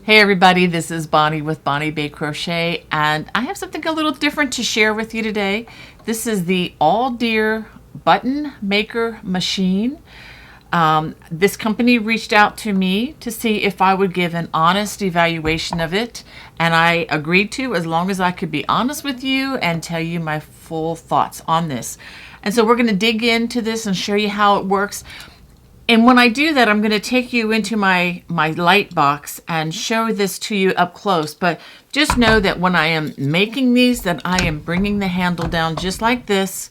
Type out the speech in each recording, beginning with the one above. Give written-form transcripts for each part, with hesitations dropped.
Hey everybody, this is Bonnie with Bonnie Bay Crochet, and I have something a little different to share with you today. This is the Alldeer Button Maker machine. This company reached out to me to see if I would give an honest evaluation of it, and I agreed to, as long as I could be honest with you and tell you my full thoughts on this. And so we're going to dig into this and show you how it works. And when I do that, I'm going to take you into my light box and show this to you up close. But just know that when I am making these, that I am bringing the handle down just like this,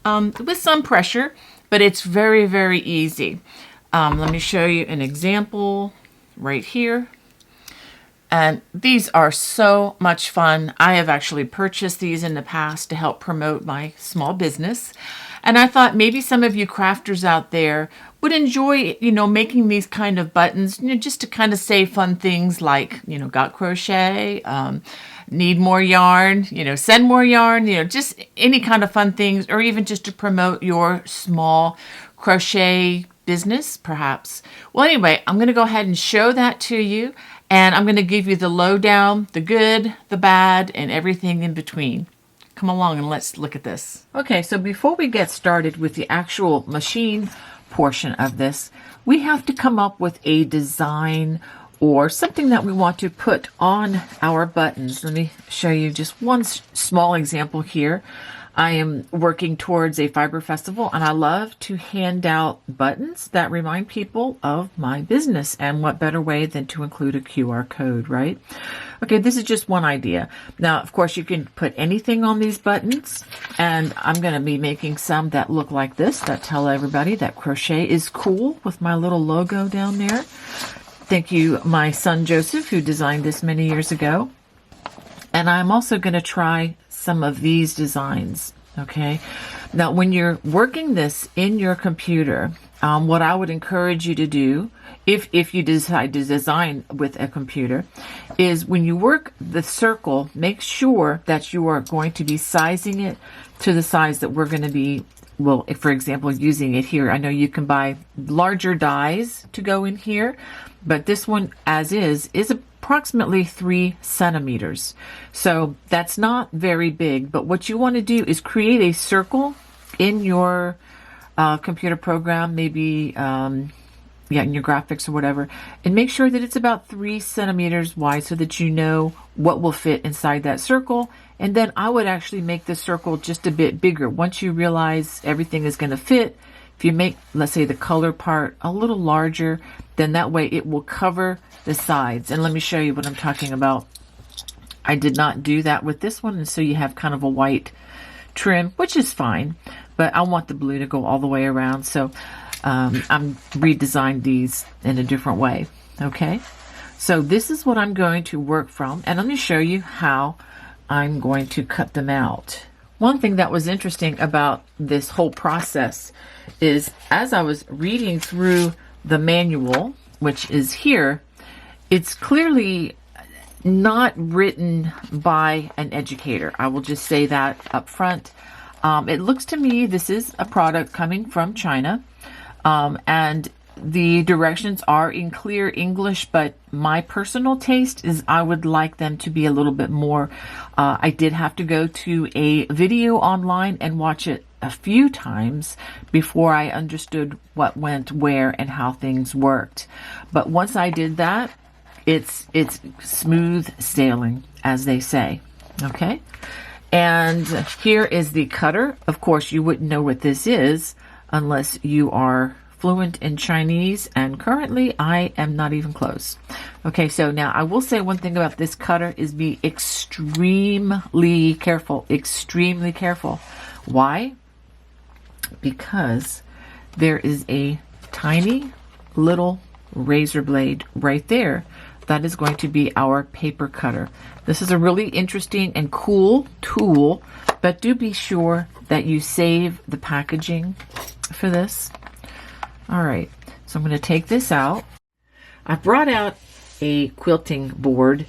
with some pressure, but it's very, very easy. Let me show you an example right here. And these are so much fun. I have actually purchased these in the past to help promote my small business. And I thought maybe some of you crafters out there would enjoy, making these kind of buttons, just to kind of say fun things like, got crochet, need more yarn, send more yarn, just any kind of fun things, or even just to promote your small crochet business, perhaps. Well, anyway, I'm going to go ahead and show that to you, and I'm going to give you the lowdown, the good, the bad, and everything in between. Come along and let's look at this. Okay, so before we get started with the actual machine portion of this, we have to come up with a design or something that we want to put on our buttons. Let me show you just one small example here. I am working towards a fiber festival, and I love to hand out buttons that remind people of my business, and what better way than to include a QR code, right? Okay, this is just one idea. Now, of course, you can put anything on these buttons, and I'm going to be making some that look like this, that tell everybody that crochet is cool, with my little logo down there. Thank you, my son Joseph, who designed this many years ago. And I'm also going to try some of these designs, okay? Now, when you're working this in your computer, what I would encourage you to do, if you decide to design with a computer, is when you work the circle, make sure that you are going to be sizing it to the size that we're going to be, well, if, for example, using it here. I know you can buy larger dies to go in here, but this one, as is approximately 3 centimeters. So that's not very big, but what you want to do is create a circle in your computer program, maybe in your graphics or whatever, and make sure that it's about 3 centimeters wide so that you know what will fit inside that circle. And then I would actually make the circle just a bit bigger. Once you realize everything is going to fit, if you make, let's say, the color part a little larger, then that way it will cover the sides. And let me show you what I'm talking about. I did not do that with this one, and so you have kind of a white trim, which is fine, but I want the blue to go all the way around, so I'm redesigned these in a different way. Okay, so this is what I'm going to work from, and let me show you how I'm going to cut them out. One thing that was interesting about this whole process is, as I was reading through the manual, which is here, it's clearly not written by an educator. I will just say that up front. It looks to me this is a product coming from China, and the directions are in clear English, but my personal taste is I would like them to be a little bit more. I did have to go to a video online and watch it a few times before I understood what went where and how things worked. But once I did that, it's smooth sailing, as they say. Okay, and here is the cutter. Of course, you wouldn't know what this is unless you are fluent in Chinese, and currently I am not even close. Okay, so now I will say one thing about this cutter is be extremely careful, extremely careful. Why? Because there is a tiny little razor blade right there that is going to be our paper cutter. This is a really interesting and cool tool, but do be sure that you save the packaging for this. All right, so I'm going to take this out. I brought out a quilting board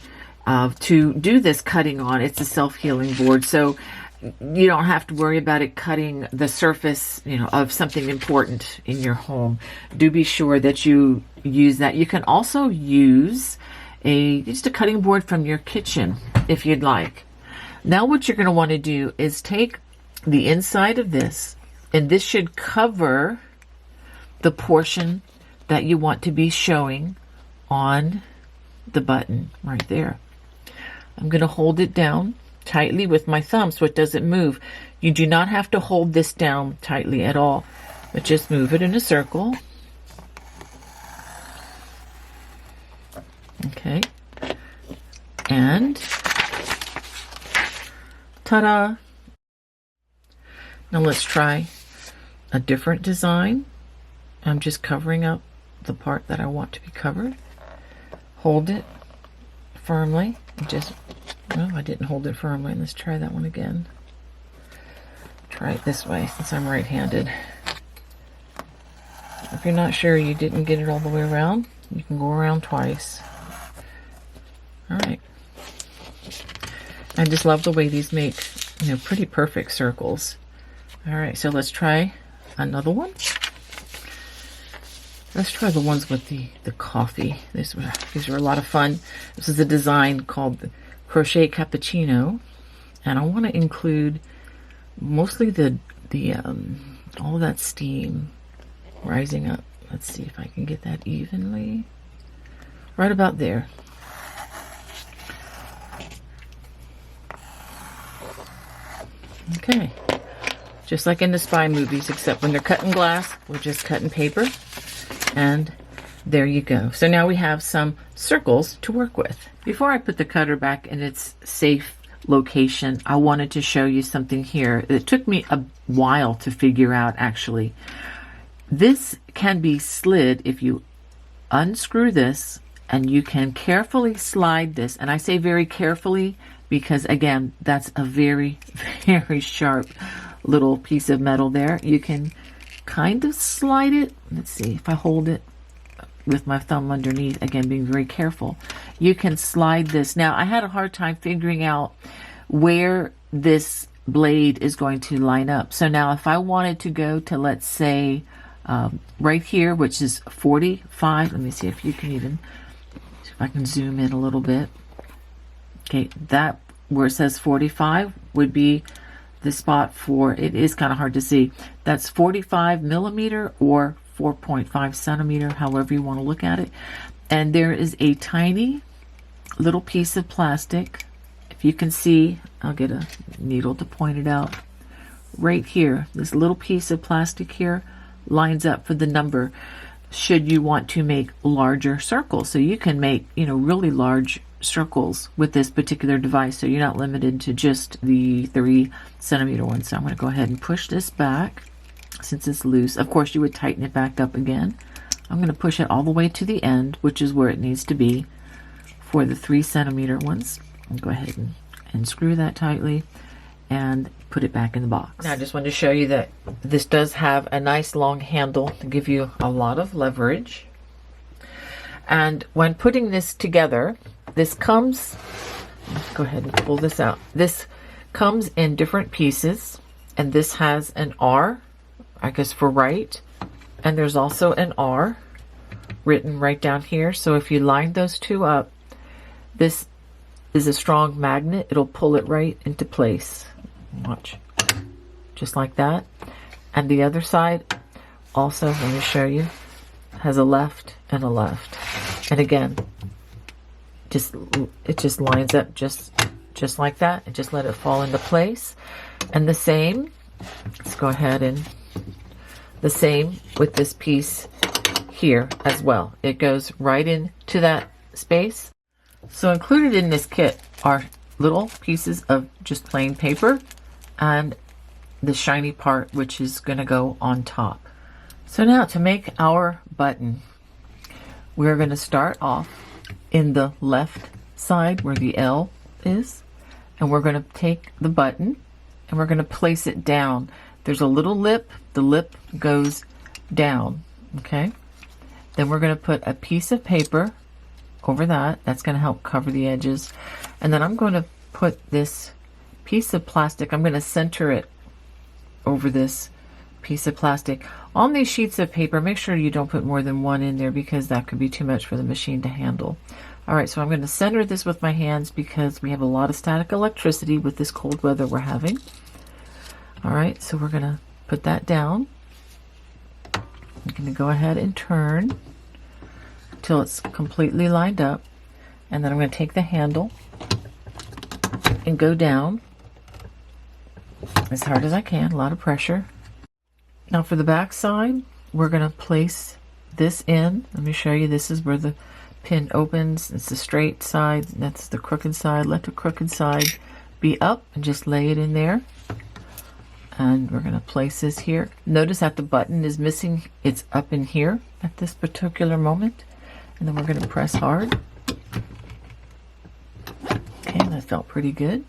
to do this cutting on. It's a self-healing board, so you don't have to worry about it cutting the surface, of something important in your home. Do be sure that you use that. You can also use just a cutting board from your kitchen if you'd like. Now what you're going to want to do is take the inside of this, and this should cover the portion that you want to be showing on the button right there. I'm going to hold it down tightly with my thumb so it doesn't move. You do not have to hold this down tightly at all, but just move it in a circle. Okay. And ta-da! Now let's try a different design. I'm just covering up the part that I want to be covered. Hold it firmly. Just, no, I didn't hold it firmly. Let's try that one again. Try it this way since I'm right-handed. If you're not sure you didn't get it all the way around, you can go around twice. All right. I just love the way these make, pretty perfect circles. All right, so let's try another one. Let's try the ones with the coffee. These were a lot of fun. This is a design called the Crochet Cappuccino, and I want to include mostly the all of that steam rising up. Let's see if I can get that evenly. Right about there. Okay. Just like in the spy movies, except when they're cutting glass, we're just cutting paper. And there you go. So now we have some circles to work with. Before I put the cutter back in its safe location, I wanted to show you something here. It took me a while to figure out, actually. This can be slid if you unscrew this, and you can carefully slide this. And I say very carefully because, again, that's a very, very sharp little piece of metal there. You can kind of slide it. Let's see if I hold it with my thumb underneath, again being very careful. You can slide this. Now I had a hard time figuring out where this blade is going to line up. So now if I wanted to go to, let's say, right here, which is 45, let me see if you can even, if I can zoom in a little bit. Okay, that where it says 45 would be the spot for, it is kind of hard to see. That's 45 millimeter or 4.5 centimeter, however you want to look at it. And there is a tiny little piece of plastic. If you can see, I'll get a needle to point it out. Right here, this little piece of plastic here lines up for the number should you want to make larger circles. So you can make, really large circles with this particular device, so you're not limited to just the 3 centimeter one. So I'm going to go ahead and push this back since it's loose. Of course you would tighten it back up again. I'm going to push it all the way to the end, which is where it needs to be for the 3 centimeter ones. I'll go ahead and screw that tightly and put it back in the box. Now I just wanted to show you that this does have a nice long handle to give you a lot of leverage. And when putting this together, this comes, let's go ahead and pull this out. This comes in different pieces, and this has an R, I guess for right, and there's also an R written right down here. So if you line those two up, this is a strong magnet. It'll pull it right into place. Watch. Just like that. And the other side also, let me show you, has a left and a left. And again, it just lines up just like that, and just let it fall into place. And the same, let's go ahead and the same with this piece here as well. It goes right into that space. So included in this kit are little pieces of just plain paper and the shiny part, which is going to go on top. So now to make our button, we're going to start off in the left side where the L is, and we're going to take the button and we're going to place it down. There's a little lip. The lip goes down. Okay. Then we're going to put a piece of paper over that. That's going to help cover the edges. And then I'm going to put this piece of plastic, I'm going to center it over this piece of plastic. On these sheets of paper, make sure you don't put more than one in there because that could be too much for the machine to handle. All right, so I'm going to center this with my hands because we have a lot of static electricity with this cold weather we're having. All right, so we're going to put that down. I'm going to go ahead and turn until it's completely lined up. And then I'm going to take the handle and go down as hard as I can, a lot of pressure. Now for the back side, we're going to place this in. Let me show you. This is where the pin opens. It's the straight side. That's the crooked side. Let the crooked side be up and just lay it in there. And we're going to place this here. Notice that the button is missing. It's up in here at this particular moment. And then we're going to press hard. Okay, that felt pretty good.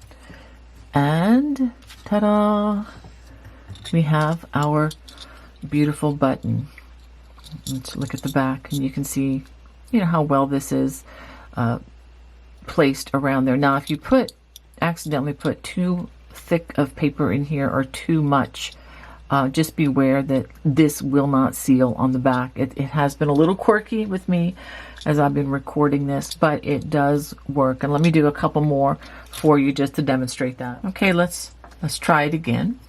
And ta-da! We have our beautiful button. Let's look at the back, and you can see, how well this is placed around there. Now, if you accidentally put too thick of paper in here or too much, just beware that this will not seal on the back. It has been a little quirky with me as I've been recording this, but it does work. And let me do a couple more for you just to demonstrate that. Okay, let's try it again.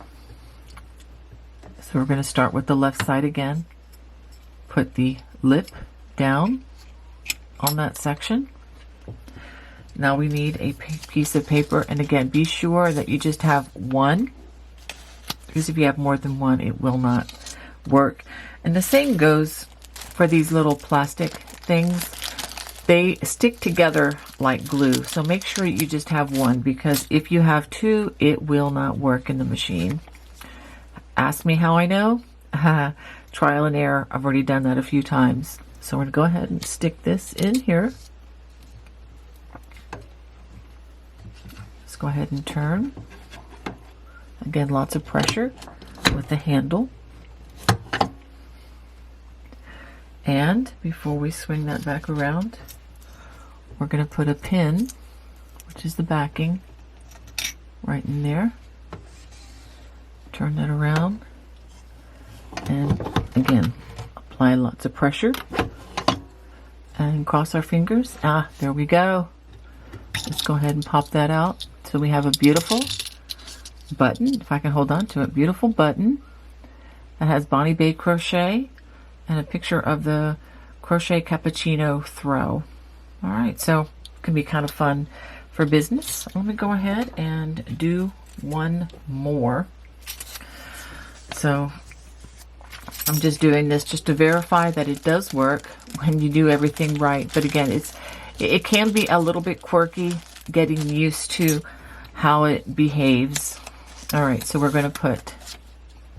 So we're going to start with the left side again. Put the lip down on that section. Now we need a piece of paper, and again, be sure that you just have one, because if you have more than one, it will not work. And the same goes for these little plastic things. They stick together like glue, so make sure you just have one, because if you have two, it will not work in the machine. Ask me how I know. Trial and error. I've already done that a few times. So we're going to go ahead and stick this in here. Let's go ahead and turn. Again, lots of pressure with the handle. And before we swing that back around, we're going to put a pin, which is the backing, right in there. Turn that around. And again, apply lots of pressure. And cross our fingers. There we go. Let's go ahead and pop that out. So we have a beautiful button, if I can hold on to it, beautiful button that has Bonnie Bay crochet and a picture of the crochet cappuccino throw. All right, so it can be kind of fun for business. Let me go ahead and do one more. So I'm just doing this just to verify that it does work when you do everything right. But again, it can be a little bit quirky getting used to how it behaves. All right, so we're going to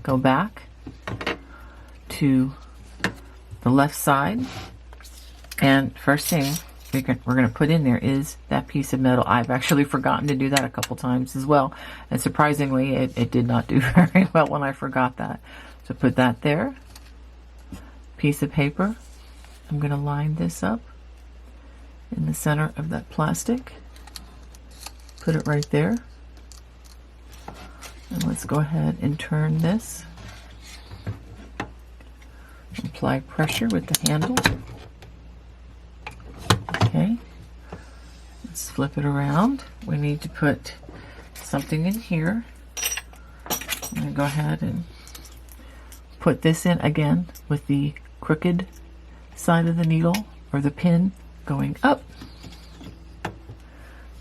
go back to the left side, and first thing we're going to put in there is that piece of metal. I've actually forgotten to do that a couple times as well, and surprisingly it did not do very well when I forgot that. So put that there. Piece of paper. I'm going to line this up in the center of that plastic. Put it right there. And let's go ahead and turn this. Apply pressure with the handle. Okay. Let's flip it around. We need to put something in here. I'm going to go ahead and put this in again with the crooked side of the needle or the pin going up.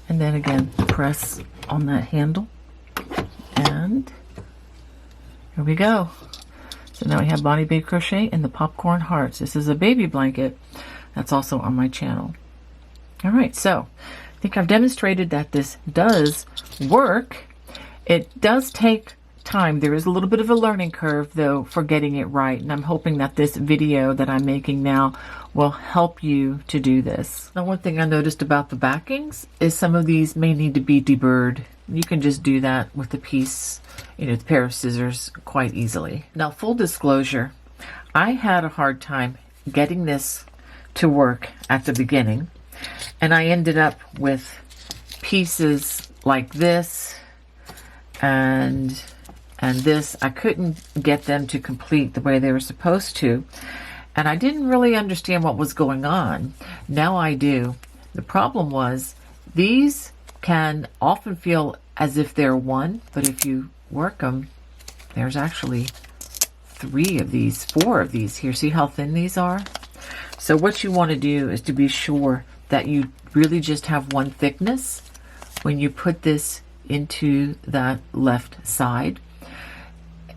And then again, press on that handle. And here we go. So now we have Bonnie Bay Crochet and the popcorn hearts. This is a baby blanket that's also on my channel. All right, so I think I've demonstrated that this does work. It does take time. There is a little bit of a learning curve though for getting it right, and I'm hoping that this video that I'm making now will help you to do this. Now, one thing I noticed about the backings is some of these may need to be deburred. You can just do that with a piece, a pair of scissors quite easily. Now, full disclosure, I had a hard time getting this to work at the beginning, and I ended up with pieces like this and this. I couldn't get them to complete the way they were supposed to, and I didn't really understand what was going on. Now I do. The problem was these can often feel as if they're one, but if you work them, there's actually 3 of these, 4 of these here. See how thin these are? So what you want to do is to be sure that you really just have one thickness when you put this into that left side.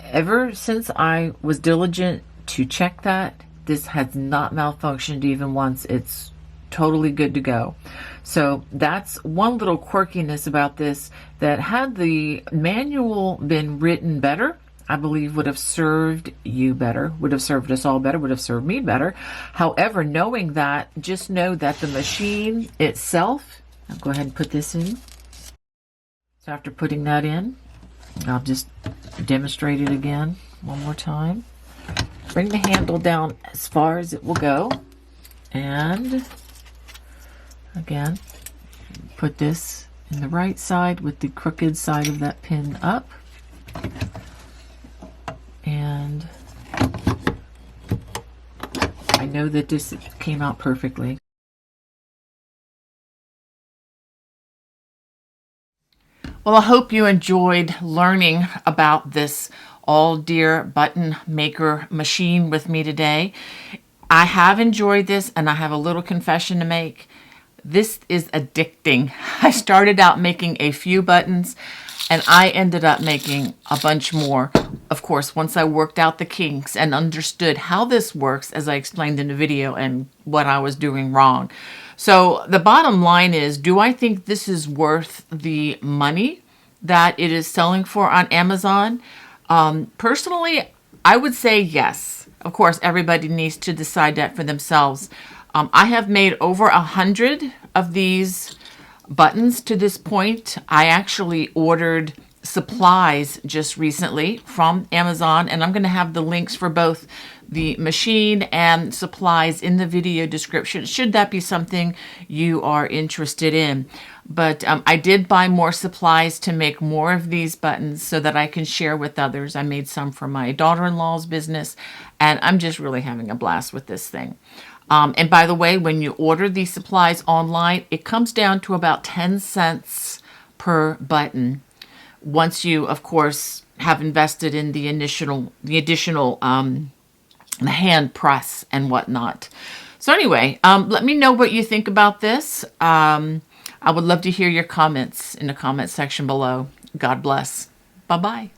Ever since I was diligent to check that, this has not malfunctioned even once. It's totally good to go. So that's one little quirkiness about this, that had the manual been written better, I believe would have served you better, would have served us all better, would have served me better. However, knowing that, just know that the machine itself, I'll go ahead and put this in. So after putting that in, I'll just demonstrate it again one more time. Bring the handle down as far as it will go. And again, put this in the right side with the crooked side of that pin up. And I know that this came out perfectly. Well, I hope you enjoyed learning about this Alldeer Button Maker machine with me today. I have enjoyed this, and I have a little confession to make. This is addicting. I started out making a few buttons, and I ended up making a bunch more. Of course, once I worked out the kinks and understood how this works, as I explained in the video, and what I was doing wrong. So the bottom line is, do I think this is worth the money that it is selling for on Amazon? Personally, I would say yes. Of course, everybody needs to decide that for themselves. I have made over 100 of these buttons to this point. I actually ordered supplies just recently from Amazon, and I'm going to have the links for both the machine and supplies in the video description, should that be something you are interested in. But I did buy more supplies to make more of these buttons so that I can share with others. I made some for my daughter-in-law's business, and I'm just really having a blast with this thing. And by the way, when you order these supplies online, it comes down to about 10 cents per button. Once you, of course, have invested in the additional the hand press and whatnot. So anyway, let me know what you think about this. I would love to hear your comments in the comment section below. God bless. Bye-bye.